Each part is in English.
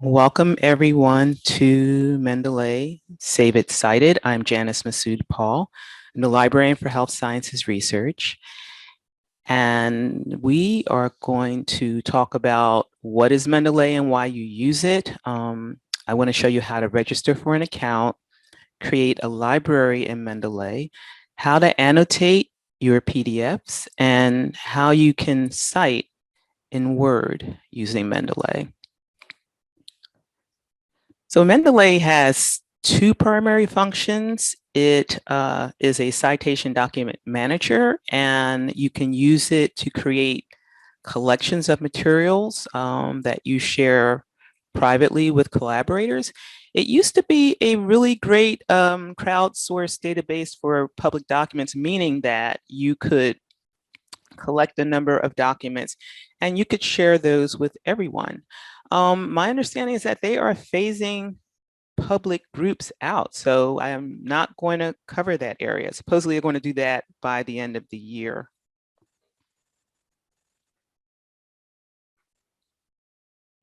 Welcome everyone to Mendeley Save It Cited. I'm Janice Masud-Paul. I'm the Librarian for Health Sciences Research. And we are going to talk about what is Mendeley and why you use it. I want to show you how to register for an account, create a library in Mendeley, how to annotate your PDFs, and how you can cite in Word using Mendeley. So Mendeley has two primary functions. It is a citation document manager, and you can use it to create collections of materials that you share privately with collaborators. It used to be a really great crowdsourced database for public documents, meaning that you could collect a number of documents and you could share those with everyone. My understanding is that they are phasing public groups out, so I am not going to cover that area. Supposedly they're going to do that by the end of the year.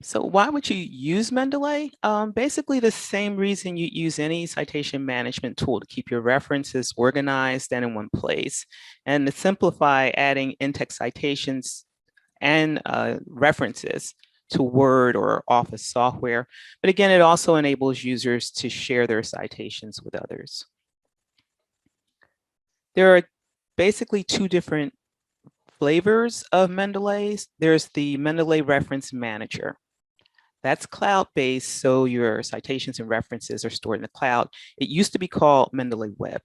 So why would you use Mendeley? Basically the same reason you use any citation management tool, to keep your references organized and in one place, and to simplify adding in-text citations and references to Word or Office software. But again, it also enables users to share their citations with others. There are basically two different flavors of Mendeley. There's the Mendeley Reference Manager. That's cloud-based, so your citations and references are stored in the cloud. It used to be called Mendeley Web.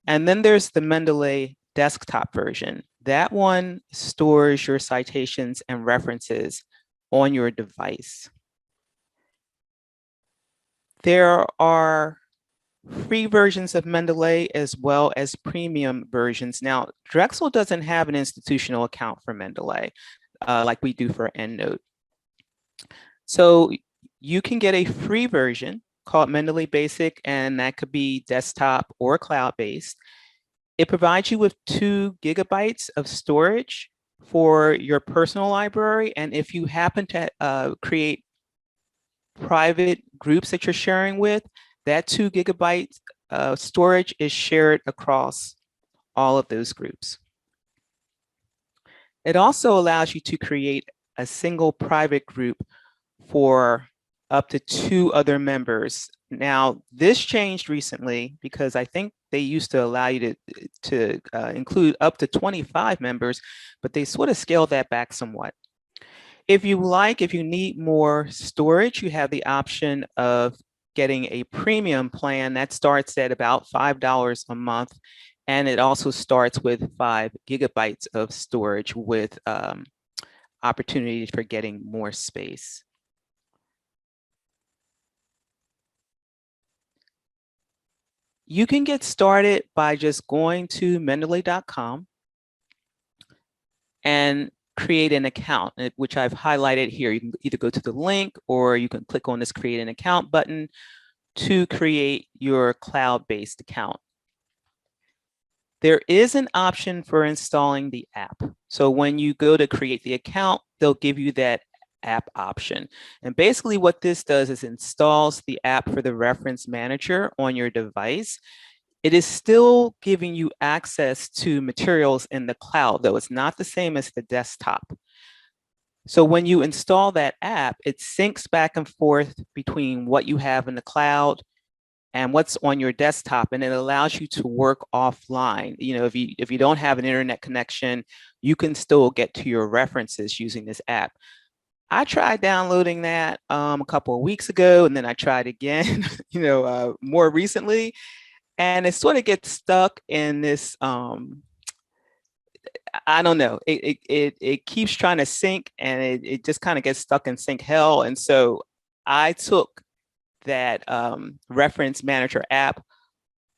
And then there's the Mendeley desktop version. That one stores your citations and references on your device. There are free versions of Mendeley as well as premium versions. Now, Drexel doesn't have an institutional account for Mendeley like we do for EndNote. So you can get a free version called Mendeley Basic, and that could be desktop or cloud-based. It provides you with 2 gigabytes of storage for your personal library. And if you happen to create private groups that you're sharing with, that 2 gigabytes storage is shared across all of those groups. It also allows you to create a single private group for up to 2 other members. Now, this changed recently because I think they used to allow you to include up to 25 members, but they sort of scaled that back somewhat. If you need more storage, you have the option of getting a premium plan that starts at about $5 a month. And it also starts with 5 gigabytes of storage with opportunities for getting more space. You can get started by just going to mendeley.com and create an account, which I've highlighted here. You can either go to the link or you can click on this create an account button to create your cloud-based account. There is an option for installing the app. So when you go to create the account, they'll give you that app option. And basically what this does is installs the app for the reference manager on your device. It is still giving you access to materials in the cloud, though it's not the same as the desktop. So when you install that app, it syncs back and forth between what you have in the cloud and what's on your desktop, and it allows you to work offline. You know, if you don't have an internet connection, you can still get to your references using this app. I tried downloading that a couple of weeks ago, and then I tried again, more recently, and it sort of gets stuck in this. I don't know. It keeps trying to sync, and it just kind of gets stuck in sync hell. And so I took that reference manager app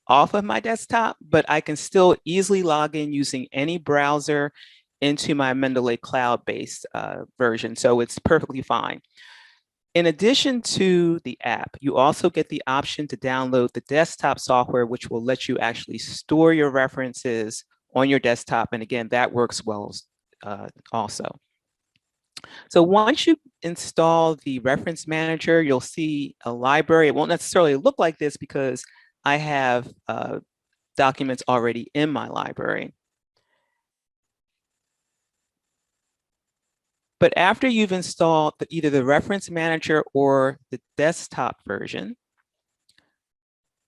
off of my desktop, but I can still easily log in using any browser into my Mendeley cloud-based version. So it's perfectly fine. In addition to the app, you also get the option to download the desktop software, which will let you actually store your references on your desktop. And again, that works well also. So once you install the reference manager, you'll see a library. It won't necessarily look like this because I have documents already in my library. But after you've installed either the reference manager or the desktop version,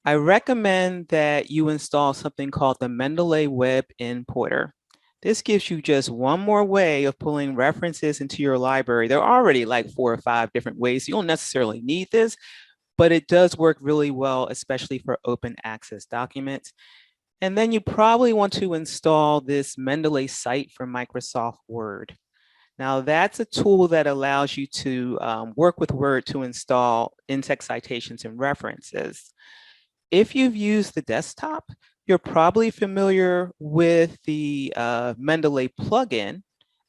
I recommend that you install something called the Mendeley Web Importer. This gives you just one more way of pulling references into your library. There are already like 4 or 5 different ways. You don't necessarily need this, but it does work really well, especially for open access documents. And then you probably want to install this Mendeley Site for Microsoft Word. Now that's a tool that allows you to work with Word to install in-text citations and references. If you've used the desktop, you're probably familiar with the Mendeley plugin,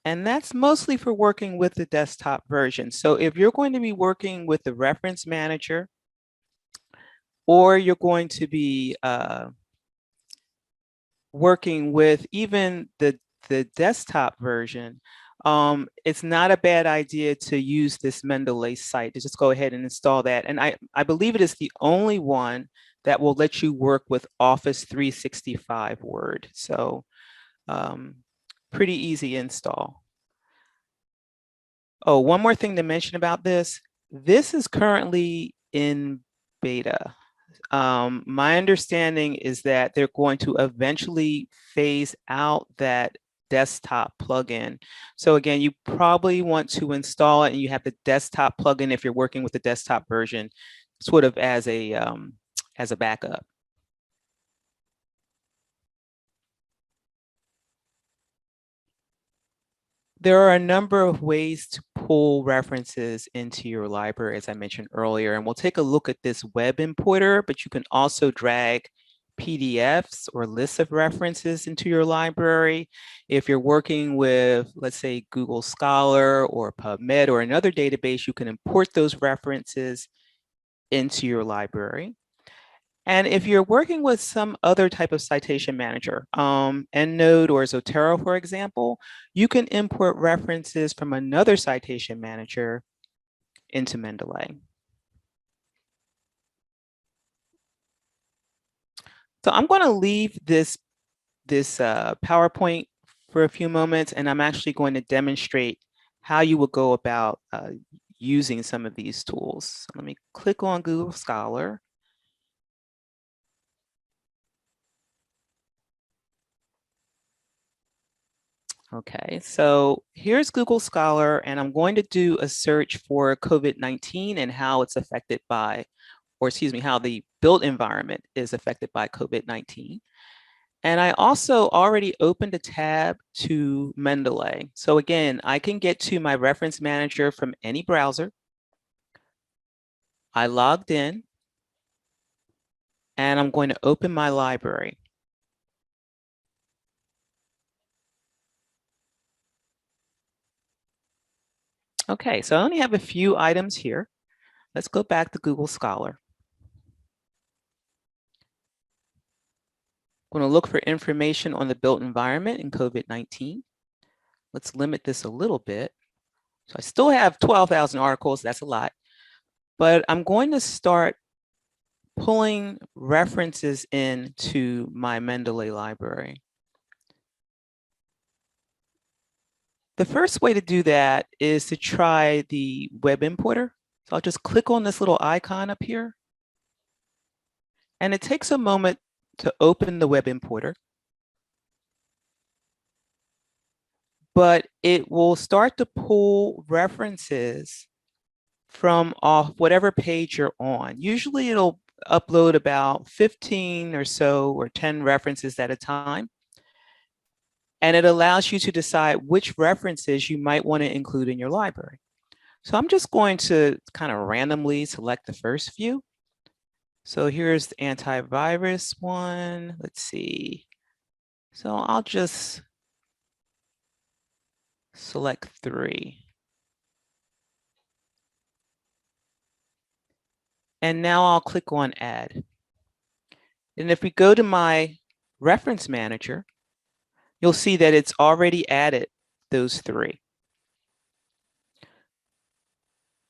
and that's mostly for working with the desktop version. So if you're going to be working with the reference manager, or you're going to be working with even the desktop version, it's not a bad idea to use this Mendeley site. To just go ahead and install that. And I believe it is the only one that will let you work with Office 365 Word. So pretty easy install. Oh, one more thing to mention about this. This is currently in beta. My understanding is that they're going to eventually phase out that desktop plugin. So again, you probably want to install it and you have the desktop plugin if you're working with the desktop version, sort of as a backup. There are a number of ways to pull references into your library, as I mentioned earlier, and we'll take a look at this web importer, but you can also drag PDFs or lists of references into your library. If you're working with, let's say, Google Scholar or PubMed or another database, you can import those references into your library. And if you're working with some other type of citation manager, EndNote or Zotero, for example, you can import references from another citation manager into Mendeley. So I'm going to leave this PowerPoint for a few moments, and I'm actually going to demonstrate how you would go about using some of these tools. So let me click on Google Scholar. Okay, so here's Google Scholar, and I'm going to do a search for COVID-19 and how it's affected by, or excuse me, how the built environment is affected by COVID-19. And I also already opened a tab to Mendeley. So again, I can get to my reference manager from any browser. I logged in, and I'm going to open my library. Okay, so I only have a few items here. Let's go back to Google Scholar. I'm going to look for information on the built environment in COVID-19. Let's limit this a little bit. So I still have 12,000 articles, that's a lot, but I'm going to start pulling references into my Mendeley library. The first way to do that is to try the web importer. So I'll just click on this little icon up here. And it takes a moment to open the web importer. But it will start to pull references from off whatever page you're on. Usually it'll upload about 15 or so or 10 references at a time. And it allows you to decide which references you might want to include in your library. So I'm just going to kind of randomly select the first few. So here's the antivirus one. Let's see. So I'll just select 3. And now I'll click on Add. And if we go to my reference manager, you'll see that it's already added those 3.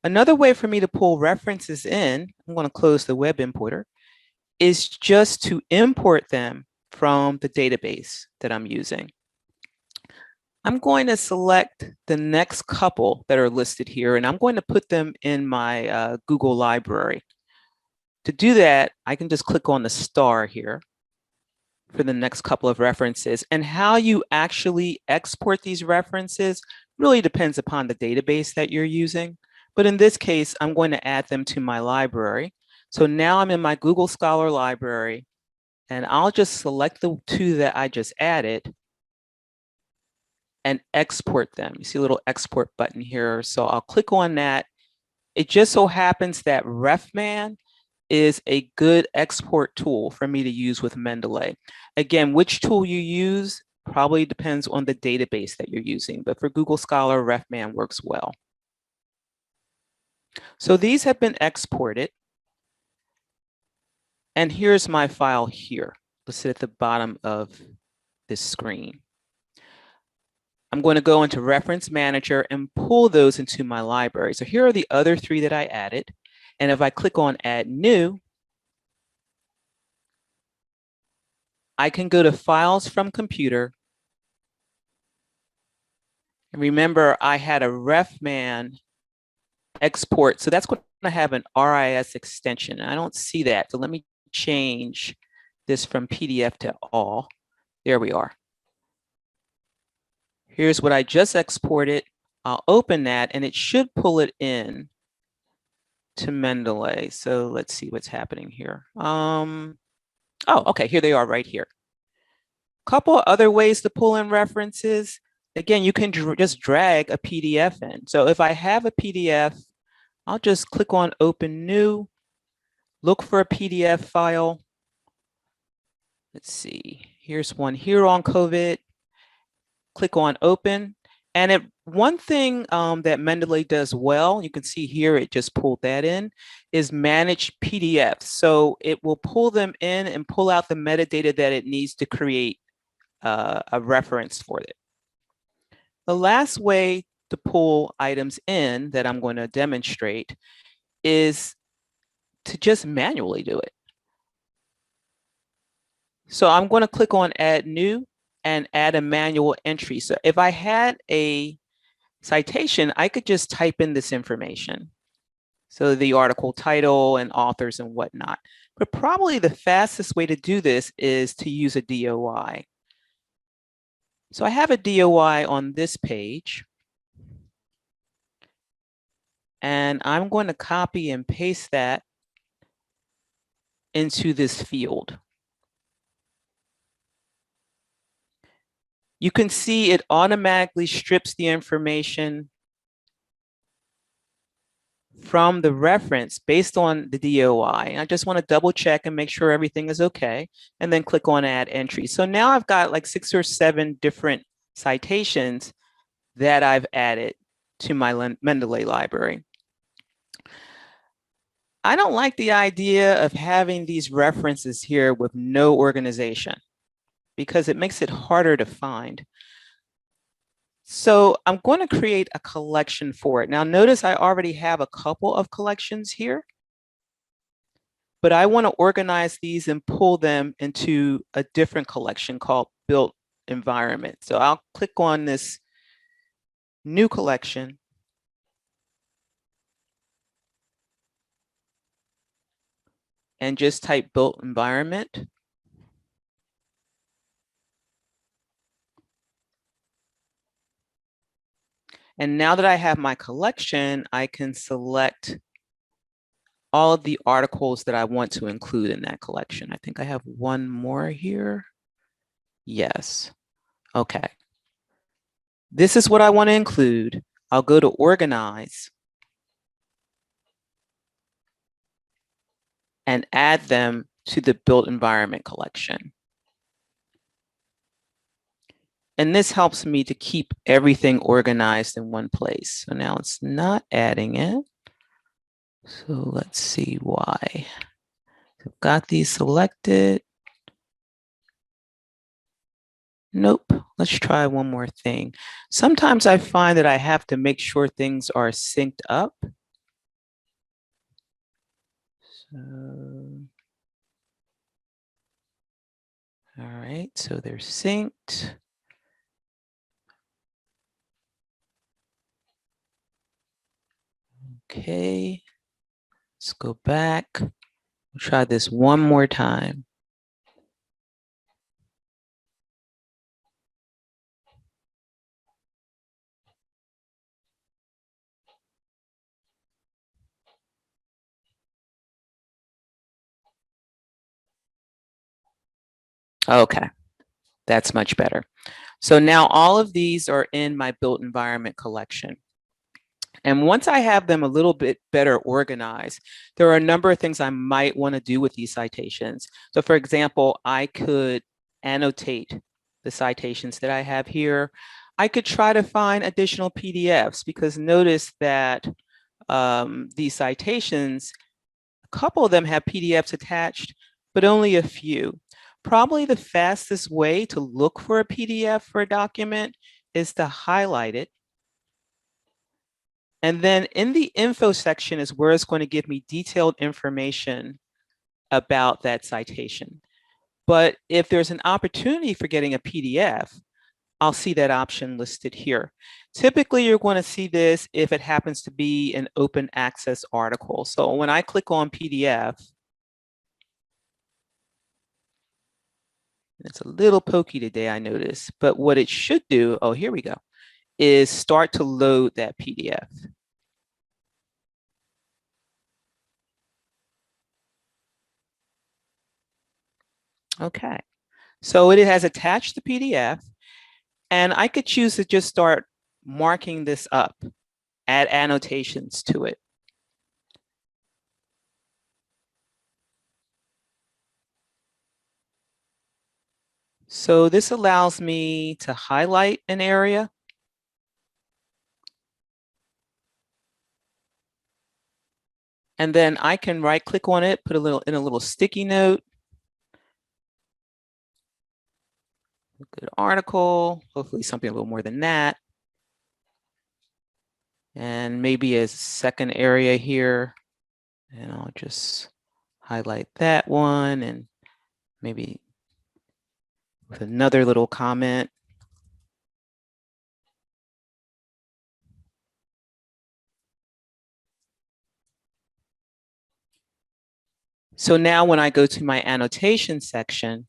Another way for me to pull references in, I'm going to close the web importer, is just to import them from the database that I'm using. I'm going to select the next couple that are listed here, and I'm going to put them in my Google library. To do that, I can just click on the star here for the next couple of references. And how you actually export these references really depends upon the database that you're using. But in this case, I'm going to add them to my library. So now I'm in my Google Scholar library, and I'll just select the two that I just added and export them. You see a little export button here. So I'll click on that. It just so happens that RefMan is a good export tool for me to use with Mendeley. Again, which tool you use probably depends on the database that you're using, but for Google Scholar, RefMan works well. So these have been exported. And here's my file here, listed at the bottom of this screen. I'm going to go into Reference Manager and pull those into my library. So here are the other three that I added. And if I click on Add New, I can go to Files from Computer. And remember, I had a RefMan export. So that's going to have an RIS extension. And I don't see that. So let me change this from PDF to all. There we are. Here's what I just exported. I'll open that and it should pull it in to Mendeley. So let's see what's happening here. Oh, okay, here they are right here. Couple of other ways to pull in references. Again, you can just drag a PDF in. So if I have a PDF, I'll just click on Open New, look for a PDF file. Let's see, here's one here on COVID. Click on Open. And one thing that Mendeley does well, you can see here, it just pulled that in, is manage PDFs. So it will pull them in and pull out the metadata that it needs to create a reference for it. The last way to pull items in that I'm going to demonstrate is to just manually do it. So I'm going to click on Add New and add a manual entry. So if I had a citation, I could just type in this information. So the article title and authors and whatnot. But probably the fastest way to do this is to use a DOI. So I have a DOI on this page. And I'm going to copy and paste that into this field. You can see it automatically strips the information from the reference based on the DOI. I just want to double check and make sure everything is okay, and then click on Add Entry. So now I've got like 6 or 7 different citations that I've added to my Mendeley library. I don't like the idea of having these references here with no organization because it makes it harder to find. So I'm going to create a collection for it. Now notice I already have a couple of collections here, but I want to organize these and pull them into a different collection called Built Environment. So I'll click on this new collection. And just type Built Environment. And now that I have my collection, I can select all of the articles that I want to include in that collection. I think I have one more here. Yes. Okay. This is what I want to include. I'll go to Organize and add them to the Built Environment collection. And this helps me to keep everything organized in one place. So now it's not adding it. So let's see why. I've got these selected. Nope. Let's try one more thing. Sometimes I find that I have to make sure things are synced up. All right, so they're synced. Okay, let's go back. We'll try this one more time. Okay, that's much better. So now all of these are in my built environment collection. And once I have them a little bit better organized, there are a number of things I might want to do with these citations. So for example, I could annotate the citations that I have here. I could try to find additional PDFs because notice that these citations, a couple of them have PDFs attached, but only a few. Probably the fastest way to look for a PDF for a document is to highlight it. And then in the info section is where it's going to give me detailed information about that citation. But if there's an opportunity for getting a PDF, I'll see that option listed here. Typically, you're going to see this if it happens to be an open access article. So when I click on PDF, it's a little pokey today, I notice, but what it should do, oh, here we go, is start to load that PDF. Okay, so it has attached the PDF, and I could choose to just start marking this up, add annotations to it. So this allows me to highlight an area. And then I can right click on it, put a little sticky note. A good article, hopefully something a little more than that. And maybe a second area here. And I'll just highlight that one and maybe with another little comment. So now when I go to my annotation section,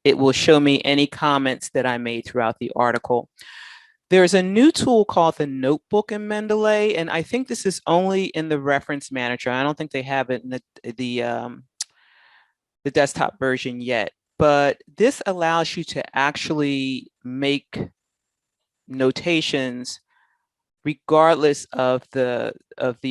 it will show me any comments that I made throughout the article. There's a new tool called the Notebook in Mendeley, and I think this is only in the reference manager. I don't think they have it in the desktop version yet, but this allows you to actually make notations regardless of the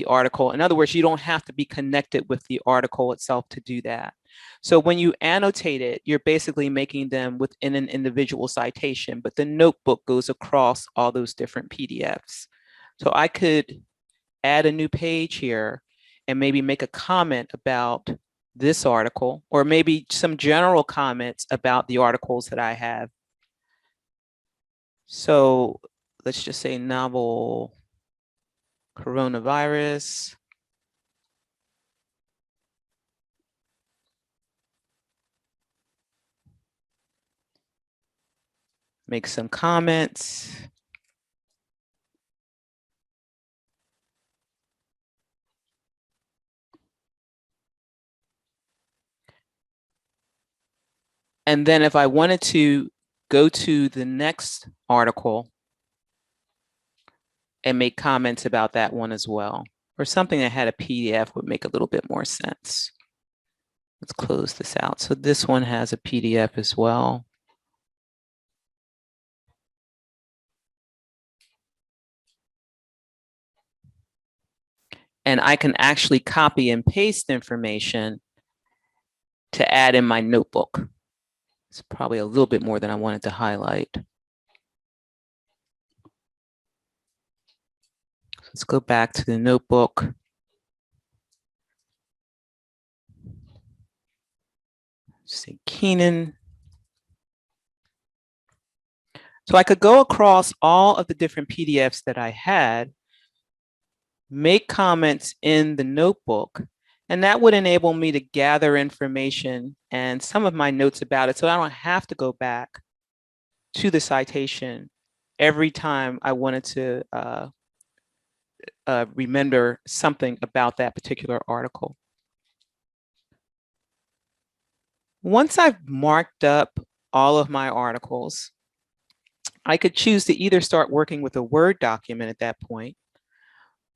article. In other words, you don't have to be connected with the article itself to do that. So when you annotate it, you're basically making them within an individual citation, but the notebook goes across all those different PDFs. So I could add a new page here and maybe make a comment about this article, or maybe some general comments about the articles that I have. So let's just say novel coronavirus. Make some comments. And then if I wanted to go to the next article and make comments about that one as well, or something that had a PDF would make a little bit more sense. Let's close this out. So this one has a PDF as well. And I can actually copy and paste information to add in my notebook. It's probably a little bit more than I wanted to highlight. Let's go back to the notebook. Say Keenan. So I could go across all of the different PDFs that I had, make comments in the notebook, And that would enable me to gather information and some of my notes about it, so I don't have to go back to the citation every time I wanted to remember something about that particular article. Once I've marked up all of my articles, I could choose to either start working with a Word document at that point,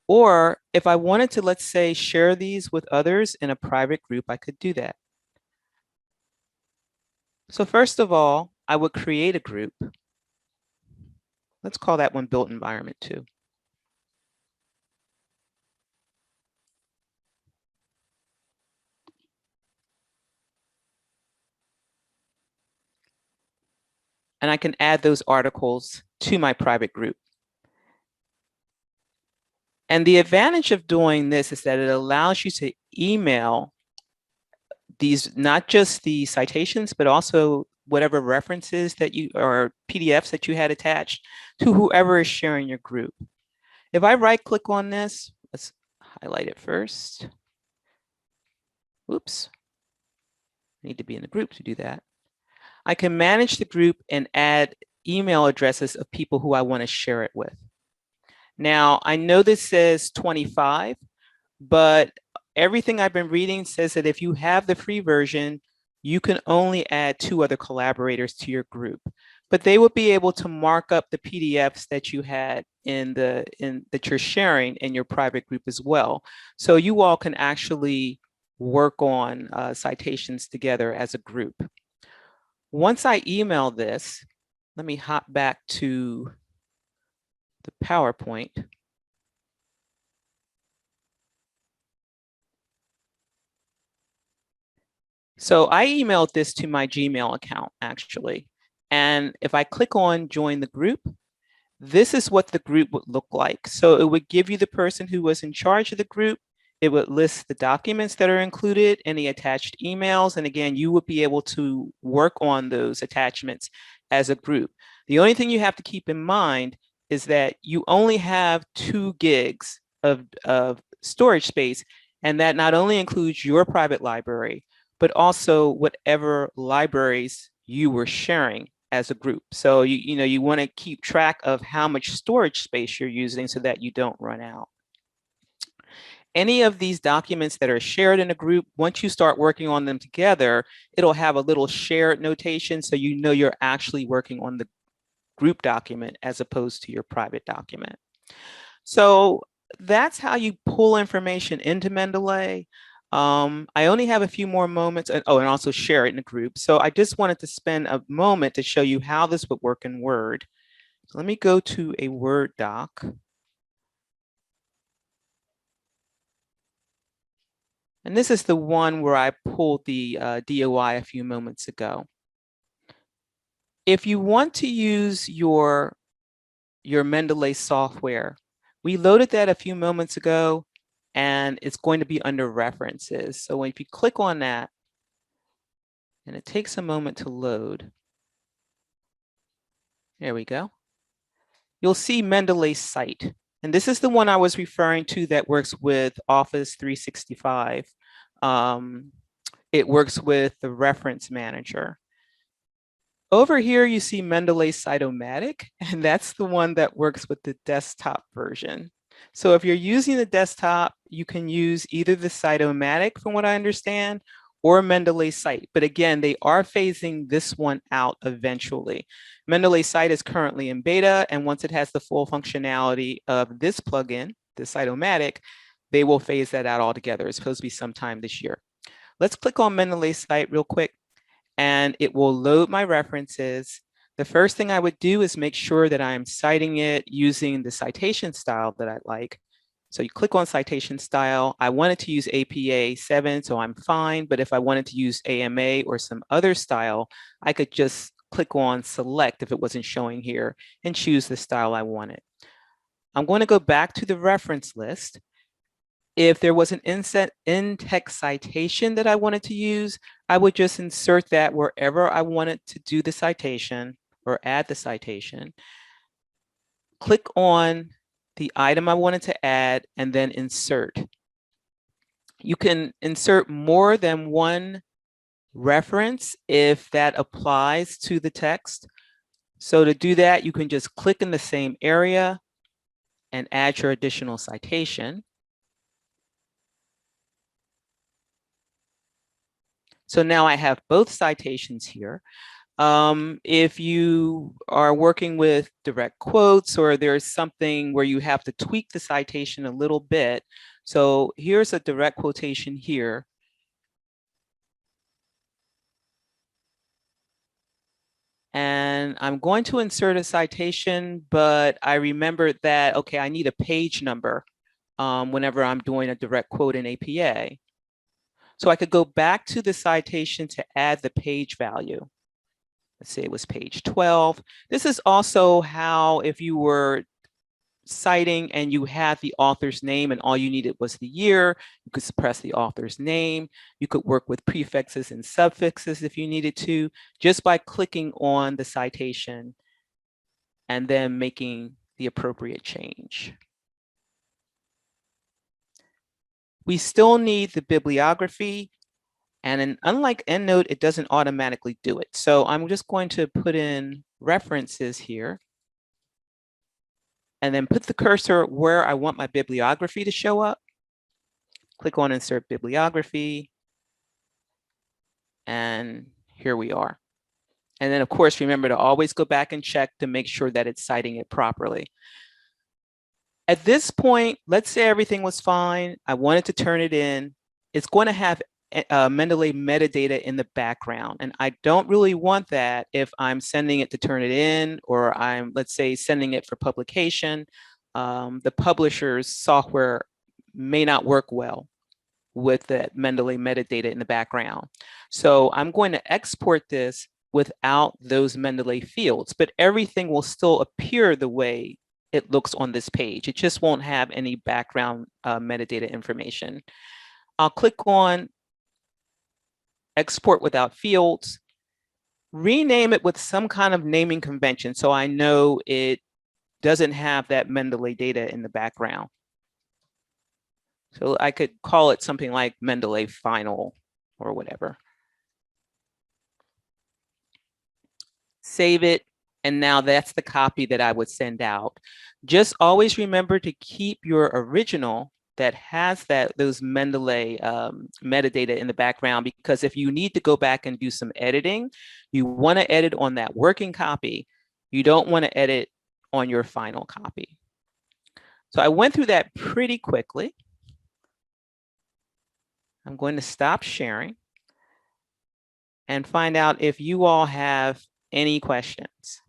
or if I wanted to, let's say, share these with others in a private group, I could do that. So first of all, I would create a group. Let's call that one Built Environment 2. And I can add those articles to my private group. And the advantage of doing this is that it allows you to email these, not just the citations, but also whatever references that you, or PDFs that you had attached to whoever is sharing your group. If I right click on this, let's highlight it first. Oops, I need to be in the group to do that. I can manage the group and add email addresses of people who I want to share it with. Now, I know this says 25, but everything I've been reading says that if you have the free version, you can only add 2 other collaborators to your group, but they will be able to mark up the PDFs that you had that you're sharing in your private group as well. So you all can actually work on citations together as a group. Once I email this, let me hop back to the PowerPoint. So I emailed this to my Gmail account, actually. And if I click on join the group, this is what the group would look like. So it would give you the person who was in charge of the group. It would list the documents that are included, any attached emails. And again, you would be able to work on those attachments as a group. The only thing you have to keep in mind is that you only have 2 gigs of storage space. And that not only includes your private library, but also whatever libraries you were sharing as a group. So you want to keep track of how much storage space you're using so that you don't run out. Any of these documents that are shared in a group, once you start working on them together, it'll have a little shared notation so you know you're actually working on the group document as opposed to your private document. So that's how you pull information into Mendeley. I only have a few more moments. And also share it in a group. So I just wanted to spend a moment to show you how this would work in Word. Let me go to a Word doc. And this is the one where I pulled the DOI a few moments ago. If you want to use your Mendeley software, we loaded that a few moments ago, and it's going to be under references. So if you click on that, and it takes a moment to load. There we go. You'll see Mendeley Site. And this is the one I was referring to that works with Office 365. It works with the reference manager. Over here, you see Mendeley Site-O-Matic, and that's the one that works with the desktop version. So if you're using the desktop, you can use either the Site-O-Matic, from what I understand, or Mendeley Site. But again, they are phasing this one out eventually. Mendeley Site is currently in beta, and once it has the full functionality of this plugin, the Site-O-Matic, they will phase that out altogether. It's supposed to be sometime this year. Let's click on Mendeley Site real quick, and it will load my references. The first thing I would do is make sure that I'm citing it using the citation style that I like. So you click on citation style. I wanted to use APA 7, so I'm fine. But if I wanted to use AMA or some other style, I could just click on select if it wasn't showing here and choose the style I wanted. I'm going to go back to the reference list. If there was an in-text citation that I wanted to use, I would just insert that wherever I wanted to do the citation or add the citation. Click on the item I wanted to add and then insert. You can insert more than one reference if that applies to the text. So to do that, you can just click in the same area and add your additional citation. So now I have both citations here. If you are working with direct quotes or there's something where you have to tweak the citation a little bit. So here's a direct quotation here. And I'm going to insert a citation, but I remembered that, okay, I need a page number whenever I'm doing a direct quote in APA. So I could go back to the citation to add the page value. Let's say it was page 12. This is also how, if you were citing and you had the author's name and all you needed was the year, you could suppress the author's name. You could work with prefixes and suffixes if you needed to, just by clicking on the citation and then making the appropriate change. We still need the bibliography, and unlike EndNote, it doesn't automatically do it. So I'm just going to put in references here and then put the cursor where I want my bibliography to show up. Click on Insert Bibliography, and here we are. And then of course, remember to always go back and check to make sure that it's citing it properly. At this point, let's say everything was fine. I wanted to turn it in. It's going to have Mendeley metadata in the background. And I don't really want that if I'm sending it to turn it in, or I'm, let's say, sending it for publication. The publisher's software may not work well with that Mendeley metadata in the background. So I'm going to export this without those Mendeley fields, but everything will still appear the way it looks on this page. It just won't have any background metadata information. I'll click on Export Without Fields, rename it with some kind of naming convention so I know it doesn't have that Mendeley data in the background. So I could call it something like Mendeley Final or whatever. Save it, and now that's the copy that I would send out. Just always remember to keep your original that has those Mendeley metadata in the background, because if you need to go back and do some editing, you want to edit on that working copy. You don't want to edit on your final copy. So I went through that pretty quickly. I'm going to stop sharing and find out if you all have any questions.